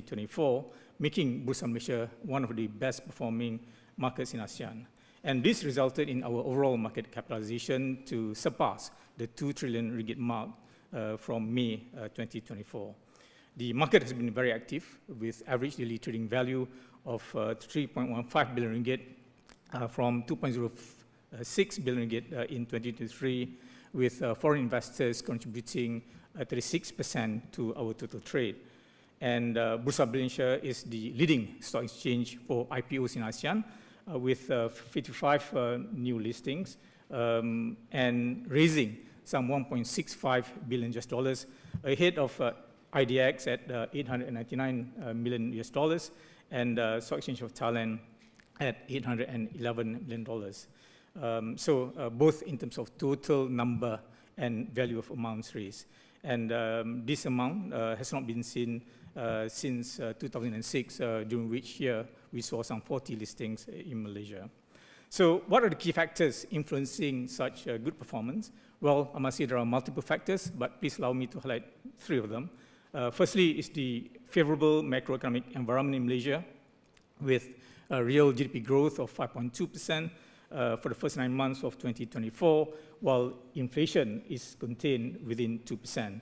2024, making Bursa Malaysia one of the best performing markets in ASEAN. And this resulted in our overall market capitalization to surpass the 2 trillion ringgit mark from May 2024. The market has been very active, with average daily trading value of 3.15 billion ringgit from 2.06 billion ringgit in 2023, with foreign investors contributing 36% to our total trade. And Bursa Malaysia is the leading stock exchange for IPOs in ASEAN, with 55 new listings and raising some $1.65 billion ahead of IDX at $899 million and Stock Exchange of Thailand at $811 million. So both in terms of total number and value of amounts raised. And this amount has not been seen since 2006, during which year we saw some 40 listings in Malaysia. So what are the key factors influencing such good performance? Well, I must say there are multiple factors, but please allow me to highlight 3 of them. Firstly is the favorable macroeconomic environment in Malaysia, with a real GDP growth of 5.2% for the first 9 months of 2024, while inflation is contained within 2%.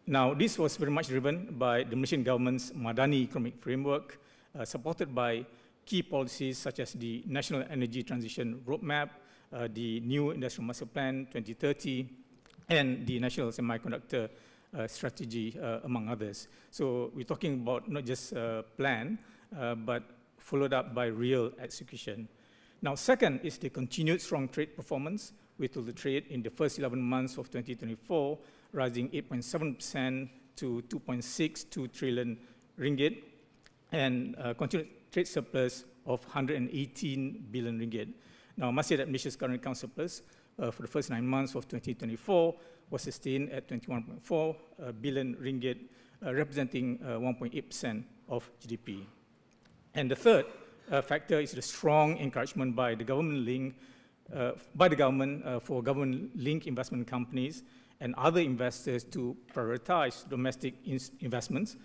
Now, this was very much driven by the Malaysian government's Madani economic framework, supported by key policies such as the National Energy Transition Roadmap, the New Industrial Master Plan 2030, and the National Semiconductor Strategy, among others. So we're talking about not just a plan, but followed up by real execution. Now, second is the continued strong trade performance, with total trade in the first 11 months of 2024 rising 8.7% to 2.62 trillion ringgit, and continued trade surplus of 118 billion ringgit. Now, I must say that Malaysia's current account surplus for the first 9 months of 2024 was sustained at 21.4 billion ringgit, representing 1.8% of GDP. And the third factor is the strong encouragement by the government for government-linked investment companies and other investors to prioritize domestic investments,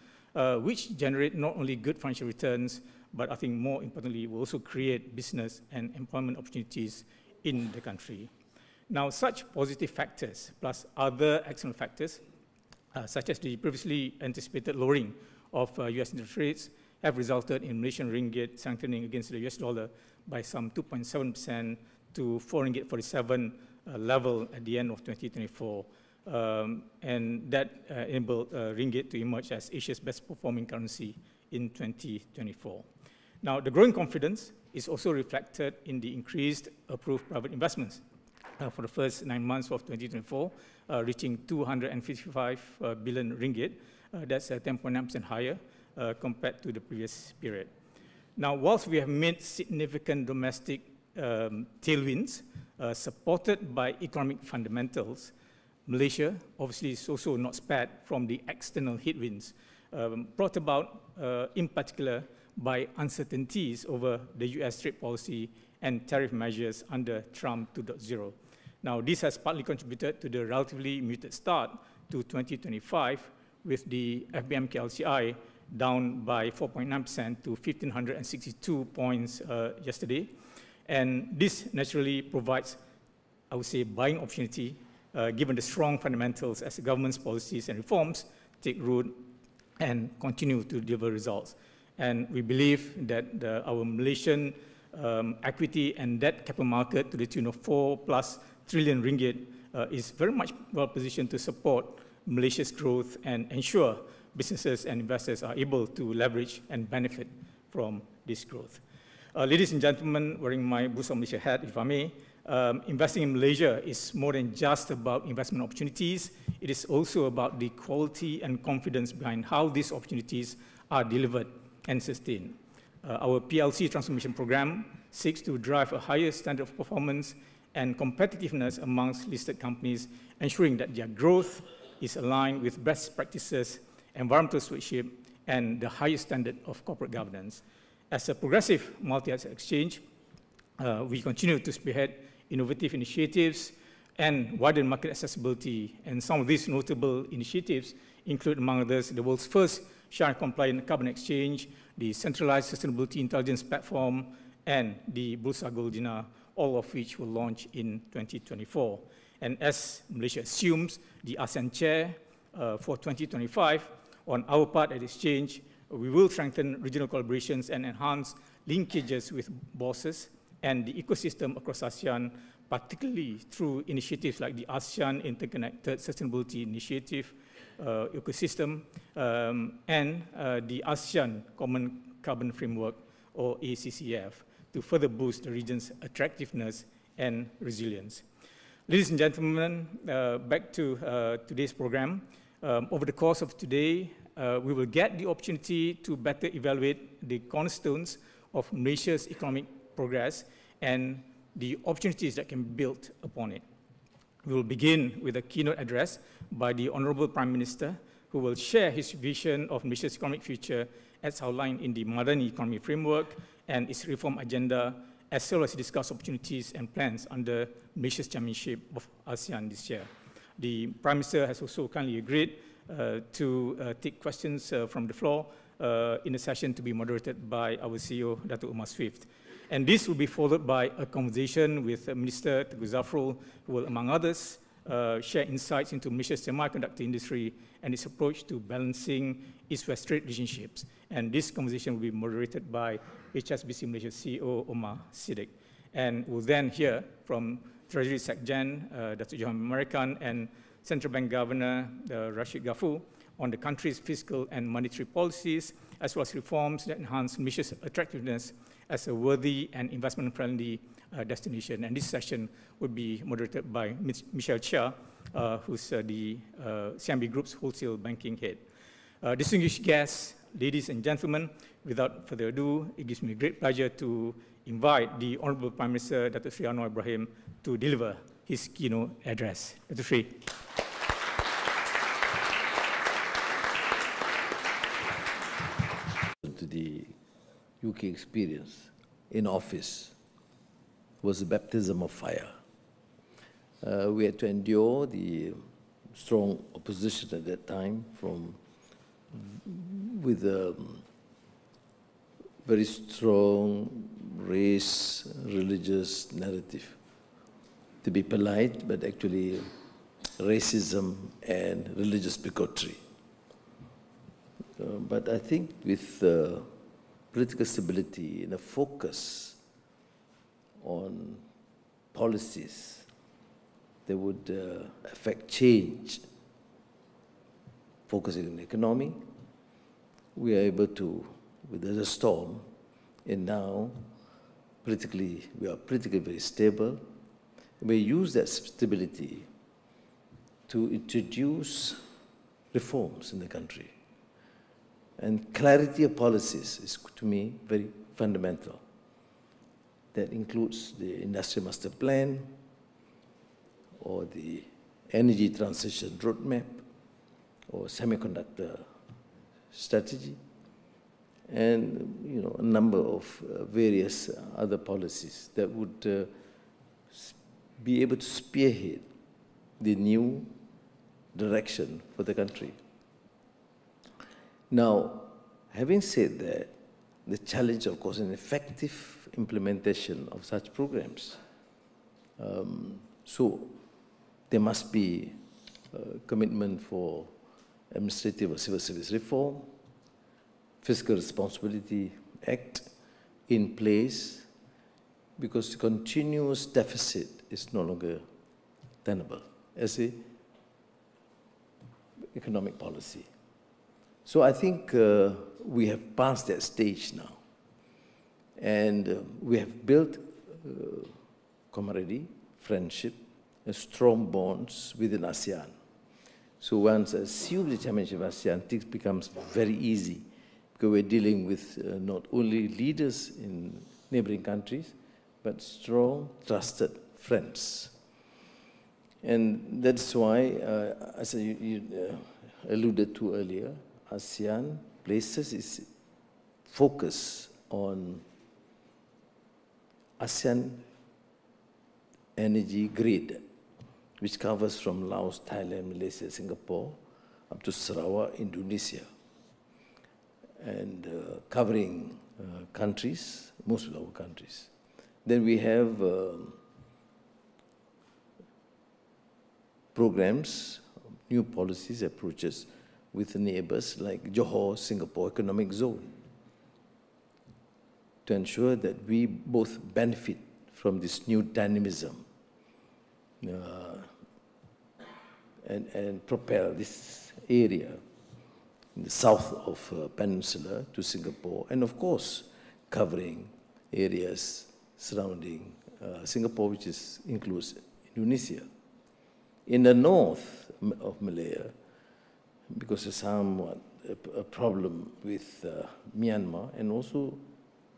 which generate not only good financial returns, but I think more importantly will also create business and employment opportunities in the country. Now, such positive factors, plus other external factors, such as the previously anticipated lowering of US interest rates, have resulted in Malaysian ringgit strengthening against the US dollar by some 2.7% to 4 ringgit 47 level at the end of 2024. And that enabled ringgit to emerge as Asia's best performing currency in 2024. Now, the growing confidence is also reflected in the increased approved private investments for the first 9 months of 2024, reaching 255 billion ringgit. That's 10.9% higher compared to the previous period. Now, whilst we have made significant domestic tailwinds supported by economic fundamentals, Malaysia obviously is also not spared from the external headwinds brought about in particular by uncertainties over the US trade policy and tariff measures under Trump 2.0. Now, this has partly contributed to the relatively muted start to 2025, with the FBM KLCI down by 4.9% to 1,562 points yesterday. And this naturally provides, I would say, buying opportunity given the strong fundamentals as the government's policies and reforms take root and continue to deliver results. And we believe that our Malaysian equity and debt capital market to the tune of 4+ trillion ringgit is very much well positioned to support Malaysia's growth and ensure businesses and investors are able to leverage and benefit from this growth. Ladies and gentlemen, wearing my Bursa Malaysia hat, if I may, investing in Malaysia is more than just about investment opportunities. It is also about the quality and confidence behind how these opportunities are delivered and sustained. Our PLC transformation program seeks to drive a higher standard of performance and competitiveness amongst listed companies, ensuring that their growth is aligned with best practices, environmental stewardship, and the highest standard of corporate governance. As a progressive multi-asset exchange, we continue to spearhead innovative initiatives and widen market accessibility. And some of these notable initiatives include, among others, the world's first Sharia-compliant carbon exchange, the centralized sustainability intelligence platform, and the Bursa Goldina, all of which will launch in 2024. And as Malaysia assumes the ASEAN chair for 2025, on our part at Exchange, we will strengthen regional collaborations and enhance linkages with bosses and the ecosystem across ASEAN, particularly through initiatives like the ASEAN Interconnected Sustainability Initiative ecosystem and the ASEAN Common Carbon Framework, or ACCF, to further boost the region's attractiveness and resilience. Ladies and gentlemen, back to today's program. Over the course of today, we will get the opportunity to better evaluate the cornerstones of Malaysia's economic progress and the opportunities that can be built upon it. We will begin with a keynote address by the Honorable Prime Minister, who will share his vision of Malaysia's economic future as outlined in the Madani Economy Framework and its reform agenda, as well as discuss opportunities and plans under Malaysia's chairmanship of ASEAN this year. The Prime Minister has also kindly agreed to take questions from the floor in a session to be moderated by our CEO, Datuk Umar Swift. And this will be followed by a conversation with Minister Tengku Zafrul, who will, among others, share insights into Malaysia's semiconductor industry and its approach to balancing East-West trade relationships. And this conversation will be moderated by HSBC Malaysia CEO Omar Siddiq. And we'll then hear from Treasury Secretary Datuk Johan American and Central Bank Governor Rashid Ghafur on the country's fiscal and monetary policies, as well as reforms that enhance Malaysia's attractiveness as a worthy and investment-friendly destination. And this session would be moderated by Michelle Chia, who's the CIMB Group's wholesale banking head. Distinguished guests, ladies and gentlemen, without further ado, it gives me great pleasure to invite the Honorable Prime Minister, Datuk Seri Anwar Ibrahim, to deliver his keynote address. Datuk Seri. To the UK experience in office was a baptism of fire. We had to endure the strong opposition at that time with a very strong race, religious narrative. To be polite, but actually racism and religious bigotry. But I think with political stability and a focus on policies that would affect change, focusing on the economy, we are able to, with the storm, and now politically, we are politically very stable. We use that stability to introduce reforms in the country. And clarity of policies is, to me, very fundamental. That includes the Industrial Master Plan, or the Energy Transition Roadmap, or Semiconductor Strategy, and a number of various other policies that would be able to spearhead the new direction for the country. Now, having said that, the challenge, of course, an effective implementation of such programs. So there must be commitment for administrative or civil service reform, Fiscal Responsibility Act in place, because continuous deficit is no longer tenable as an economic policy. So I think we have passed that stage now. And we have built camaraderie, friendship, and strong bonds within ASEAN. So once I assume the chairmanship of ASEAN, things becomes very easy, because we're dealing with not only leaders in neighboring countries, but strong, trusted friends. And that's why, as you alluded to earlier, ASEAN places its focus on ASEAN energy grid, which covers from Laos, Thailand, Malaysia, Singapore, up to Sarawak, Indonesia. and covering countries, most of our countries. Then we have programs, new policies, approaches with neighbors like Johor, Singapore Economic Zone, to ensure that we both benefit from this new dynamism and propel this area in the south of Peninsula to Singapore, and of course covering areas surrounding Singapore, which includes Indonesia. In the north of Malaya, because there's somewhat a problem with Myanmar and also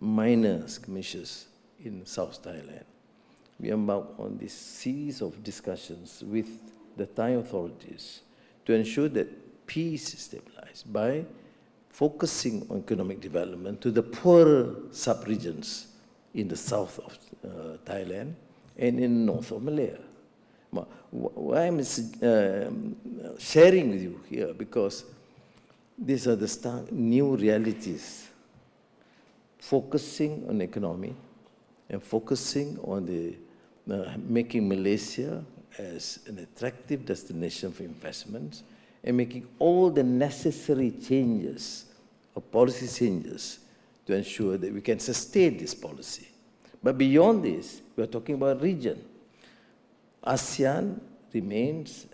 minor skirmishes in South Thailand, we embarked on this series of discussions with the Thai authorities to ensure that peace is stabilized by focusing on economic development to the poorer sub-regions in the south of Thailand and in the north of Malaya. Why I'm sharing with you here, because these are the stark new realities, focusing on economy and focusing on the making Malaysia as an attractive destination for investments, and making all the necessary changes or policy changes to ensure that we can sustain this policy. But beyond this, we are talking about region. ASEAN remains,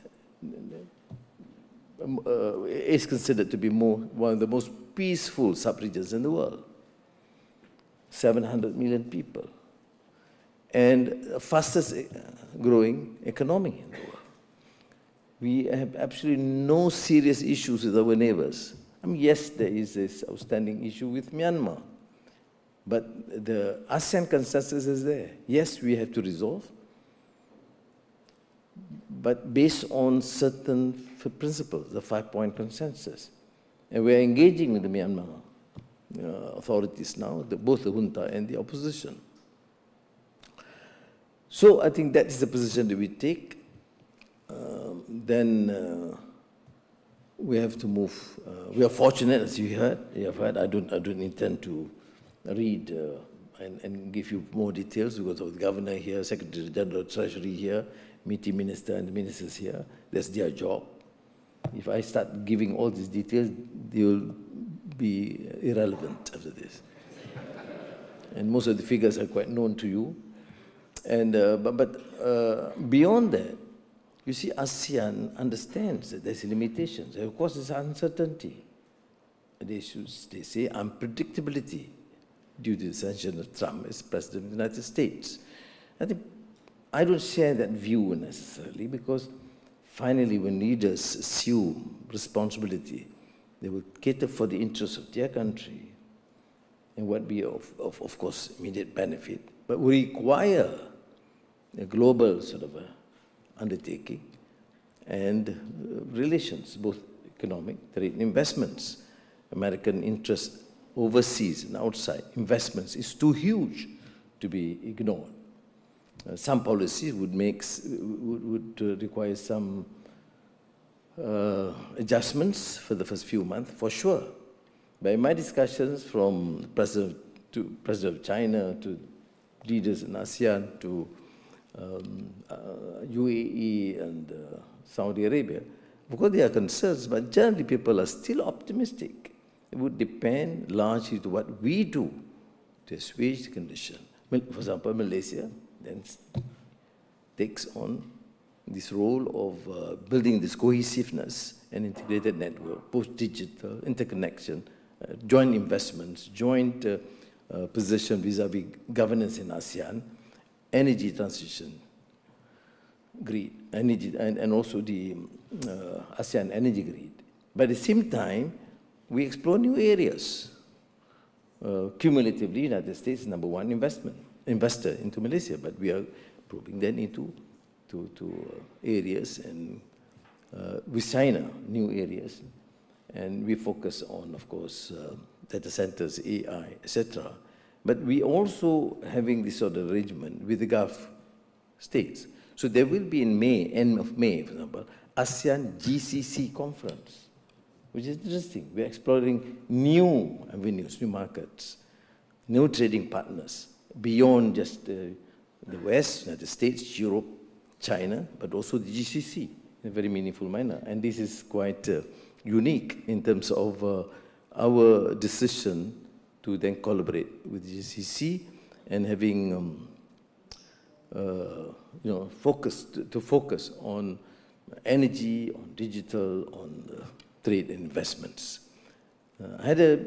is considered to be one of the most peaceful sub-regions in the world. 700 million people. And fastest growing economy in the world. We have absolutely no serious issues with our neighbors. I mean, yes, there is this outstanding issue with Myanmar, but the ASEAN consensus is there. Yes, we have to resolve, but based on certain principles, the 5-point consensus. And we are engaging with the Myanmar authorities now, both the junta and the opposition. So I think that is the position that we take. Then we have to move. We are fortunate, as you have heard. I don't intend to read and give you more details because of the governor here, Secretary General Treasury here, meeting minister and the ministers here. That's their job. If I start giving all these details, they will be irrelevant after this. And most of the figures are quite known to you. And but beyond that, you see, ASEAN understands that there's limitations. Of course, there's uncertainty. They say unpredictability due to the ascension of Trump as President of the United States. I don't share that view necessarily, because finally when leaders assume responsibility, they will cater for the interests of their country and what be of course immediate benefit, but we require a global sort of undertaking and relations, both economic, trade and investments. American interests overseas and outside investments is too huge to be ignored. Some policies would require some adjustments for the first few months, for sure. But in my discussions from President of China to leaders in ASEAN to UAE and Saudi Arabia, of course there are concerns, but generally people are still optimistic. It would depend largely to what we do to assuage the condition. For example, Malaysia then takes on this role of building this cohesiveness and integrated network, both digital, interconnection, joint investments, joint position vis-a-vis governance in ASEAN, energy transition, grid, energy, and also the ASEAN energy grid. But at the same time, we explore new areas. Cumulatively, United States is #1 investor into Malaysia, but we are probing then into areas and with China, new areas. And we focus on, of course, data centers, AI, etc. But we also having this sort of arrangement with the Gulf states. So there will be in May, end of May, for example, ASEAN GCC conference, which is interesting. We're exploring new avenues, new markets, new trading partners, beyond just the West, United States, Europe, China, but also the GCC in a very meaningful manner. And this is quite unique in terms of our decision to then collaborate with the GCC and having focus on energy, on digital, on trade and investments. I had a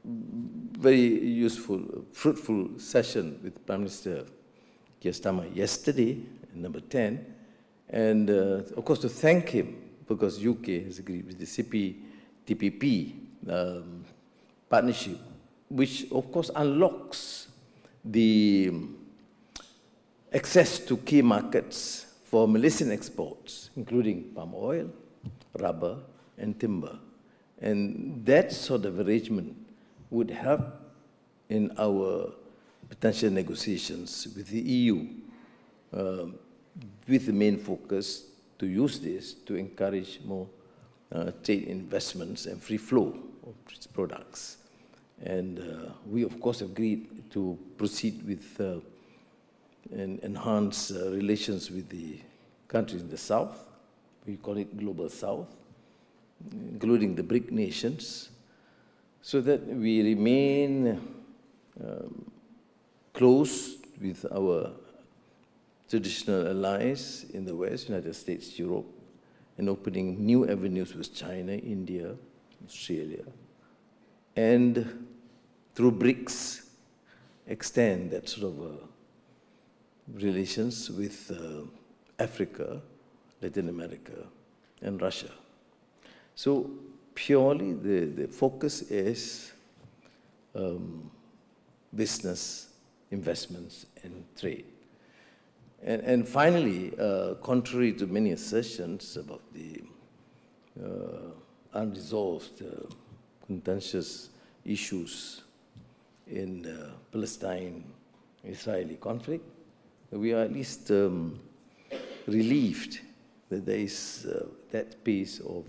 very useful, fruitful session with Prime Minister Tama yesterday, number 10, and of course to thank him because UK has agreed with the CPTPP partnership, which of course unlocks the access to key markets for Malaysian exports, including palm oil, rubber, and timber. And that sort of arrangement would help in our potential negotiations with the EU, with the main focus to use this to encourage more trade investments and free flow of these products. And we, of course, agreed to proceed with and enhance relations with the countries in the South. We call it Global South, including the BRIC nations, so that we remain close with our traditional allies in the West, United States, Europe, and opening new avenues with China, India, Australia, and through BRICS, extend that sort of relations with Africa, Latin America, and Russia. So purely the focus is business, investments, and trade. And finally, contrary to many assertions about the unresolved, contentious issues in Palestine-Israeli conflict, we are at least relieved that there is that pace of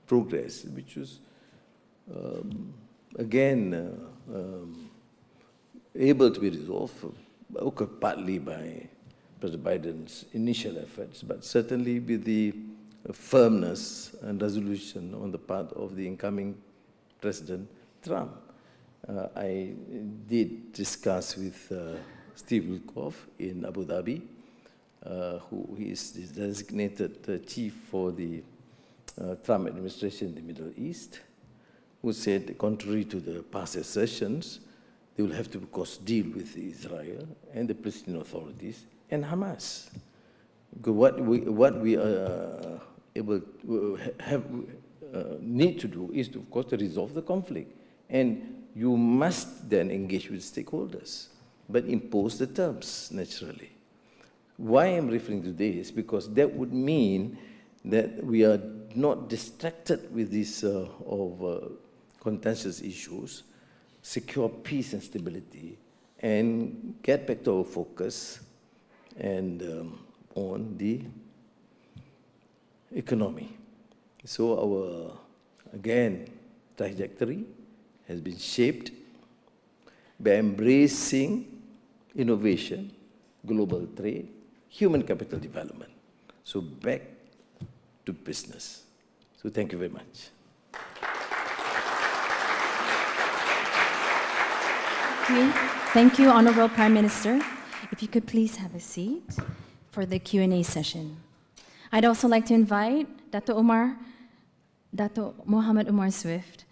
progress, which was, again, able to be resolved, okay, partly by President Biden's initial efforts, but certainly with the firmness and resolution on the part of the incoming President Trump. I did discuss with Steve Witkoff in Abu Dhabi, who is the designated chief for the Trump administration in the Middle East, who said, contrary to the past assertions, they will have to, of course, deal with Israel and the Palestinian authorities and Hamas. Because what we are able to need to do is, to, of course, to resolve the conflict. And you must then engage with stakeholders, but impose the terms, naturally. Why I'm referring to this? Because that would mean that we are not distracted with these contentious issues, secure peace and stability, and get back to our focus and on the economy. So our, again, trajectory has been shaped by embracing innovation, global trade, human capital development. So back to business. So thank you very much. Thank you, Honorable Prime Minister. If you could please have a seat for the Q&A session. I'd also like to invite Dato' Mohammed Umar Swift,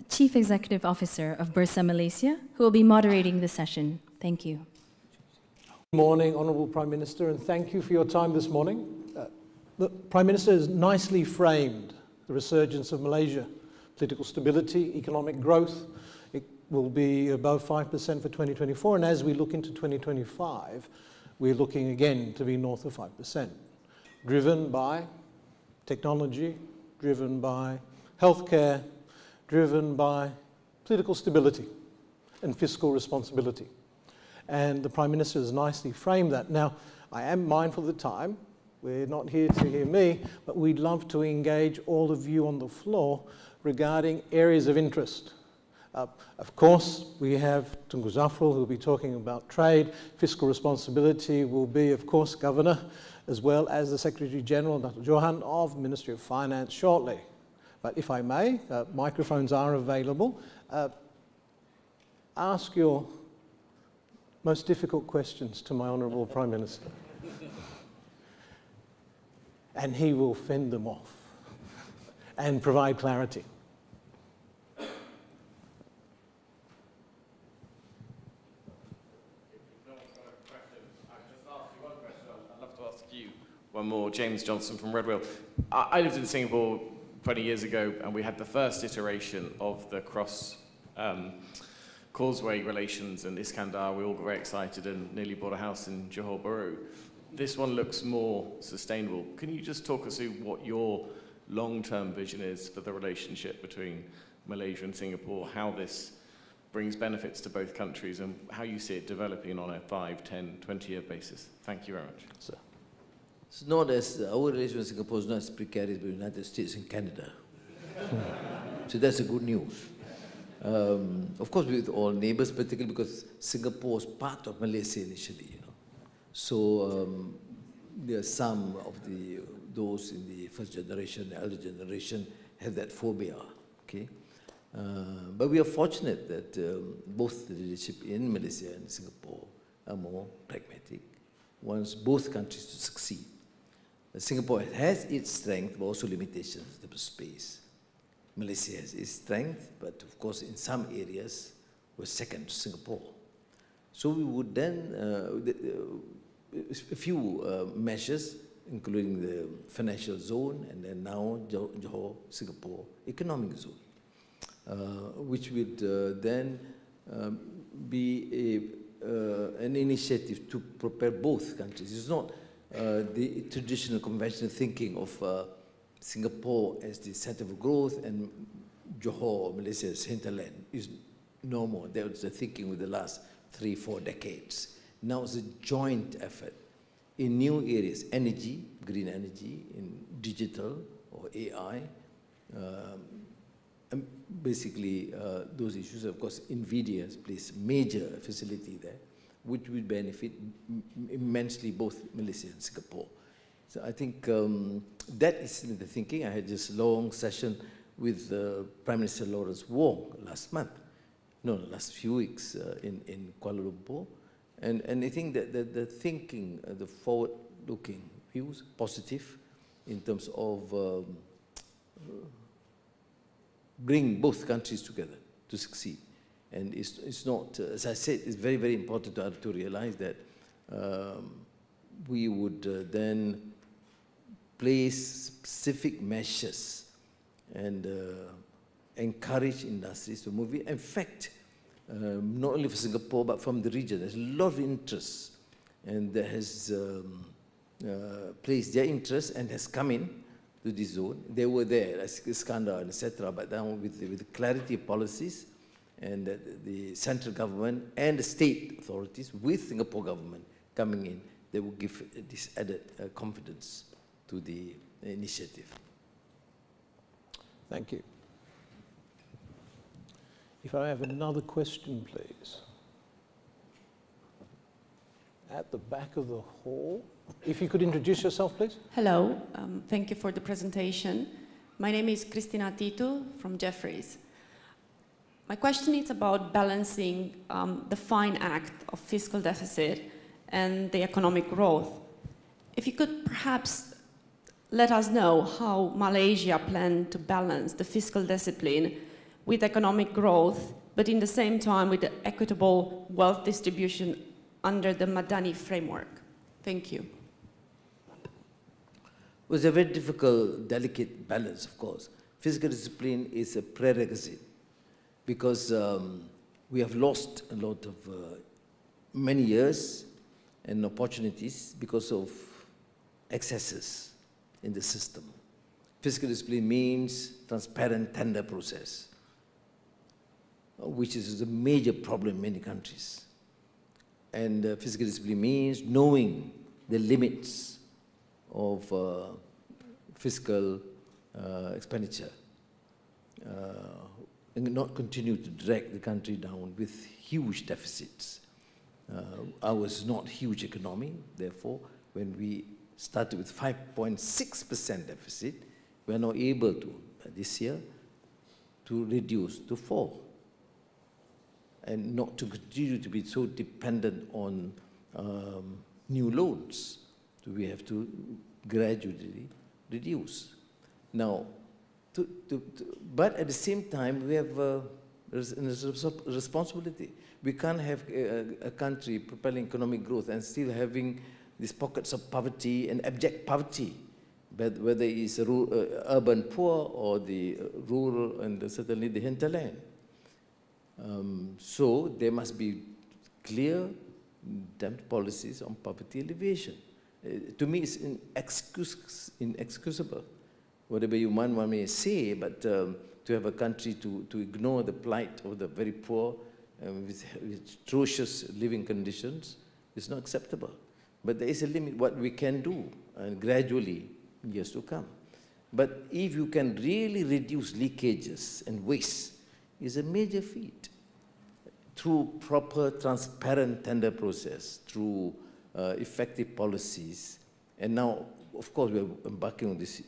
Chief Executive Officer of Bursa Malaysia, who will be moderating the session. Thank you. Good morning, Honourable Prime Minister, and thank you for your time this morning. The Prime Minister has nicely framed the resurgence of Malaysia, political stability, economic growth. It will be above 5% for 2024, and as we look into 2025, we're looking again to be north of 5%, driven by technology, driven by healthcare, driven by political stability and fiscal responsibility. And the Prime Minister has nicely framed that. Now, I am mindful of the time. We're not here to hear me, but we'd love to engage all of you on the floor regarding areas of interest. Of course, we have Tunku Zafrul, who will be talking about trade. Fiscal responsibility will be, of course, Governor, as well as the Secretary General, Dr. Johan, of Ministry of Finance shortly. But if I may, microphones are available. Ask your most difficult questions to my Honourable Prime Minister. And he will fend them off and provide clarity. One more, James Johnson from Red Wheel. I lived in Singapore 20 years ago, and we had the first iteration of the causeway relations and Iskandar. We all got very excited and nearly bought a house in Johor Bahru. This one looks more sustainable. Can you just talk us through what your long-term vision is for the relationship between Malaysia and Singapore, how this brings benefits to both countries, and how you see it developing on a 5, 10, 20-year basis? Thank you very much. Sir. It's not as, our relationship with Singapore is not as precarious with the United States and Canada. So that's a good news. Of course, with all neighbors, particularly because Singapore was part of Malaysia initially, you know. So there are some of those in the first generation, the elder generation, have that phobia, okay? But we are fortunate that both the leadership in Malaysia and Singapore are more pragmatic, wants both countries to succeed. Singapore has its strength, but also limitations in terms of space. Malaysia has its strength, but of course in some areas we're second to Singapore. So we would then, a few measures, including the financial zone and then now Johor, Singapore economic zone, which would then be an initiative to prepare both countries. It's not the traditional conventional thinking of Singapore as the center of growth and Johor, Malaysia as hinterland is no more. That was the thinking with the last 3-4 decades. Now it's a joint effort in new areas, energy, green energy, in digital or AI, and basically those issues. Of course, NVIDIA plays major facility there, which will benefit immensely both Malaysia and Singapore. So I think that is in the thinking. I had this long session with Prime Minister Lawrence Wong last few weeks in Kuala Lumpur. And I think that the thinking, the forward-looking views, positive in terms of bring both countries together to succeed. And it's not, as I said, it's very, very important to realize that we would then place specific measures and encourage industries to move in. In fact, not only for Singapore, but from the region, there's a lot of interest, and that has placed their interest and has come in to this zone. They were there, as Iskandar, etc., but now with the clarity of policies, and the central government and the state authorities with Singapore government coming in, they will give this added confidence to the initiative. Thank you. If I have another question, please. At the back of the hall. If you could introduce yourself, please. Hello, thank you for the presentation. My name is Cristina Titu from Jefferies. My question is about balancing the fine act of fiscal deficit and the economic growth. If you could perhaps let us know how Malaysia planned to balance the fiscal discipline with economic growth, but in the same time with the equitable wealth distribution under the Madani framework. Thank you. It was a very difficult, delicate balance, of course. Fiscal discipline is a prerequisite because we have lost a lot of many years and opportunities because of excesses in the system. Fiscal discipline means transparent tender process, which is a major problem in many countries. And fiscal discipline means knowing the limits of fiscal expenditure and not continue to drag the country down with huge deficits. Ours is not huge economy, therefore, when we started with 5.6% deficit, we are now able to, this year, to reduce to 4%, and not to continue to be so dependent on new loans. So we have to gradually reduce. Now, but at the same time, we have a responsibility. We can't have a country propelling economic growth and still having these pockets of poverty and abject poverty, whether it's urban poor or the rural and certainly the hinterland. So there must be clear policies on poverty alleviation. To me, it's inexcusable. Whatever one may say, but to have a country to ignore the plight of the very poor with atrocious living conditions is not acceptable. But there is a limit what we can do, and gradually, years to come. But if you can really reduce leakages and waste, it's a major feat. Through proper, transparent tender process, through effective policies, and now, of course, we are embarking on this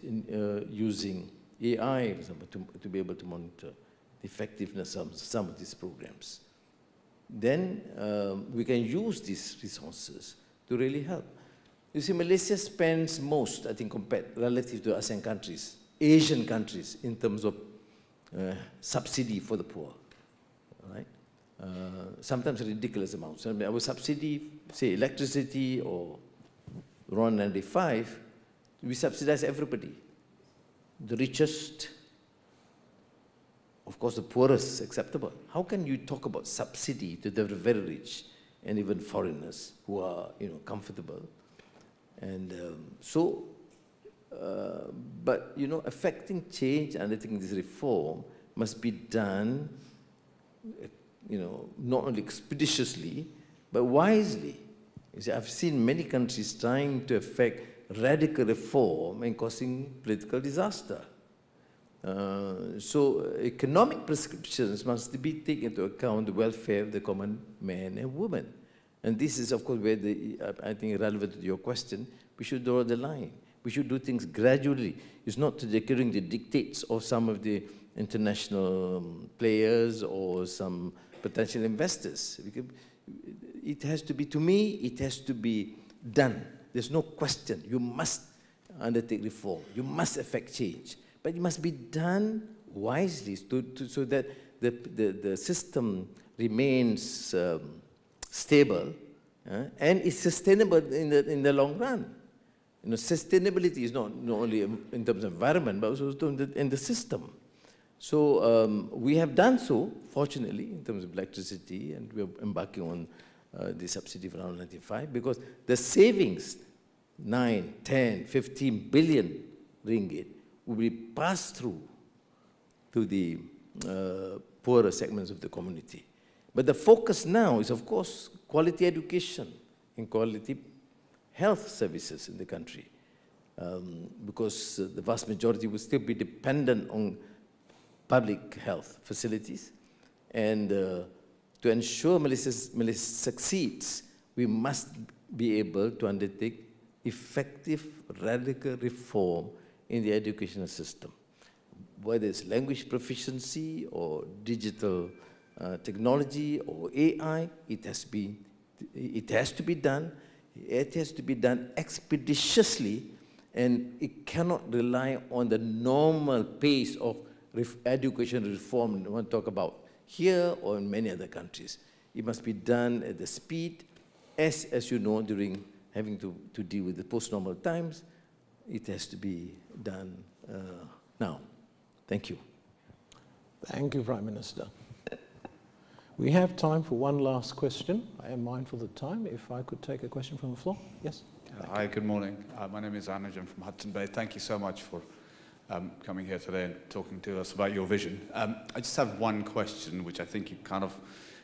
using AI, for example, to be able to monitor the effectiveness of some of these programs. Then we can use these resources to really help. You see, Malaysia spends most, I think, compared relative to ASEAN countries, Asian countries, in terms of subsidy for the poor, right? Sometimes ridiculous amounts. I mean, our subsidy, say, electricity or RON 95, we subsidize everybody. The richest, of course, the poorest, acceptable. How can you talk about subsidy to the very rich and even foreigners who are, comfortable? And but, affecting change and undertaking this reform must be done, not only expeditiously, but wisely. You see, I've seen many countries trying to effect radical reform and causing political disaster. So economic prescriptions must be taken into account the welfare of the common man and woman. And this is, of course, where I think relevant to your question, we should draw the line. We should do things gradually. It's not adhering the dictates of some of the international players or some potential investors. It has to be, to me, it has to be done. There's no question. You must undertake reform. You must effect change. But it must be done wisely so that the system remains stable and is sustainable in the long run. Sustainability is not only in terms of environment, but also in the system. So we have done so, fortunately, in terms of electricity, and we're embarking on the subsidy for around 95, because the savings, 9, 10, 15 billion ringgit, will be passed through to the poorer segments of the community. But the focus now is, of course, quality education and quality health services in the country, because the vast majority will still be dependent on public health facilities. And to ensure Malaysia succeeds, we must be able to undertake effective radical reform in the educational system. Whether it's language proficiency or digital technology or AI, it has to be done. It has to be done expeditiously, and it cannot rely on the normal pace of education reform we want to talk about here or in many other countries. It must be done at the speed, as you know, during having to deal with the post-normal times. It has to be done now. Thank you. Thank you, Prime Minister. We have time for one last question. I am mindful of the time. If I could take a question from the floor. Yes? Hi, good morning. My name is Anujan from Hudson Bay. Thank you so much for coming here today and talking to us about your vision. I just have one question, which I think you kind of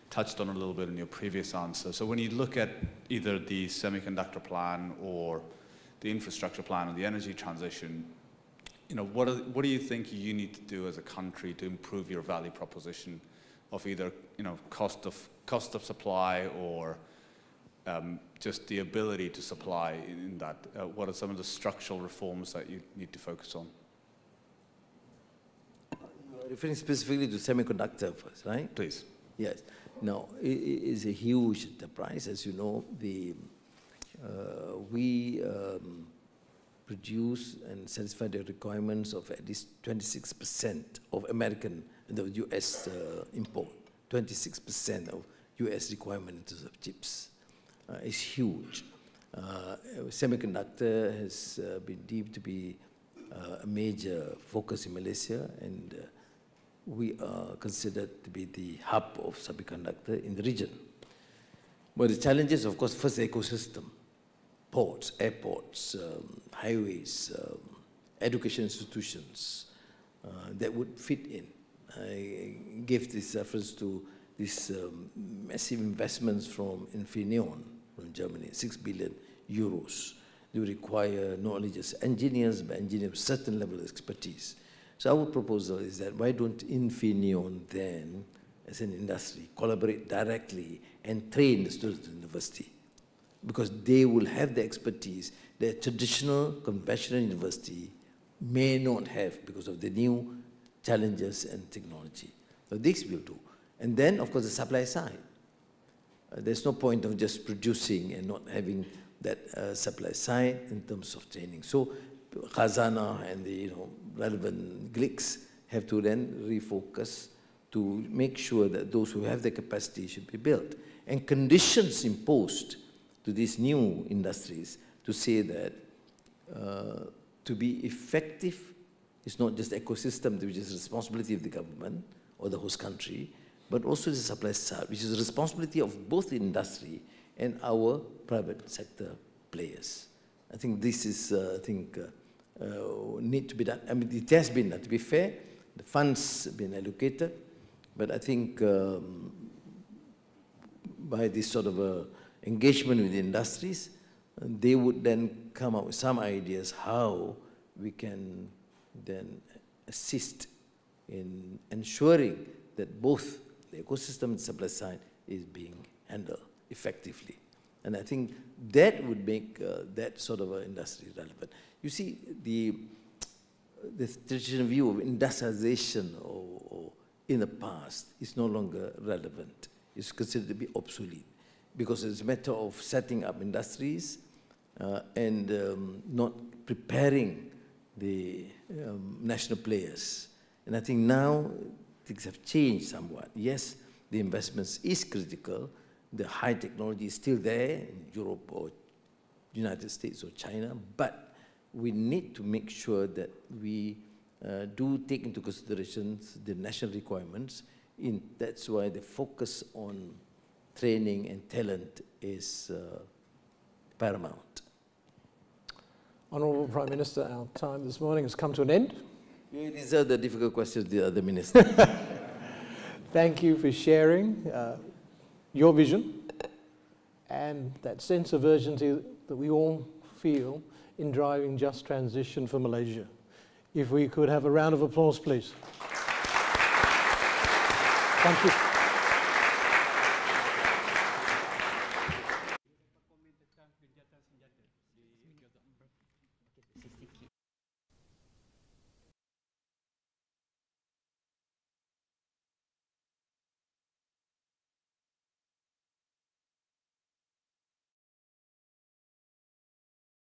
touched on a little bit in your previous answer. So when you look at either the semiconductor plan or the infrastructure plan and the energy transition, you know, what do you think you need to do as a country to improve your value proposition of either, you know, cost of supply or just the ability to supply in that? What are some of the structural reforms that you need to focus on? You're referring specifically to semiconductor first, right? Please. Yes. Now, it is a huge enterprise. As you know, we produce and satisfy the requirements of at least 26% of the US import. 26% of US requirement in terms of chips. Is huge. Semiconductor has been deemed to be a major focus in Malaysia, and we are considered to be the hub of semiconductor in the region. But the challenges, of course, first, the ecosystem, ports, airports, highways, education institutions that would fit in. I gave this reference to these massive investments from Infineon from Germany, 6 billion euros. They require not only just engineers, but engineers with certain level of expertise. So our proposal is that why don't Infineon then, as an industry, collaborate directly and train the students at the university? Because they will have the expertise that traditional, conventional university may not have because of the new challenges and technology. So this will do. And then, of course, the supply side. There's no point of just producing and not having that supply side in terms of training. So Khazanah and the relevant GLICs have to then refocus to make sure that those who have the capacity should be built. And conditions imposed to these new industries to say that to be effective, it's not just ecosystem, which is the responsibility of the government or the host country, but also the supply side, which is the responsibility of both the industry and our private sector players. I think this is, need to be done. I mean, it has been done. To be fair, the funds have been allocated, but I think by this sort of engagement with the industries, they would then come up with some ideas how we can then assist in ensuring that both the ecosystem and supply side is being handled effectively. And I think that would make that sort of an industry relevant. You see, the traditional view of industrialization or in the past is no longer relevant. It's considered to be obsolete because it's a matter of setting up industries and not preparing the national players. And I think now things have changed somewhat. Yes, the investments is critical. The high technology is still there in Europe or United States or China, but we need to make sure that we do take into consideration the national requirements. That's why the focus on training and talent is paramount. Honourable Prime Minister, our time this morning has come to an end. These are the difficult questions the other minister. Thank you for sharing your vision and that sense of urgency that we all feel in driving just transition for Malaysia. If we could have a round of applause, please. Thank you.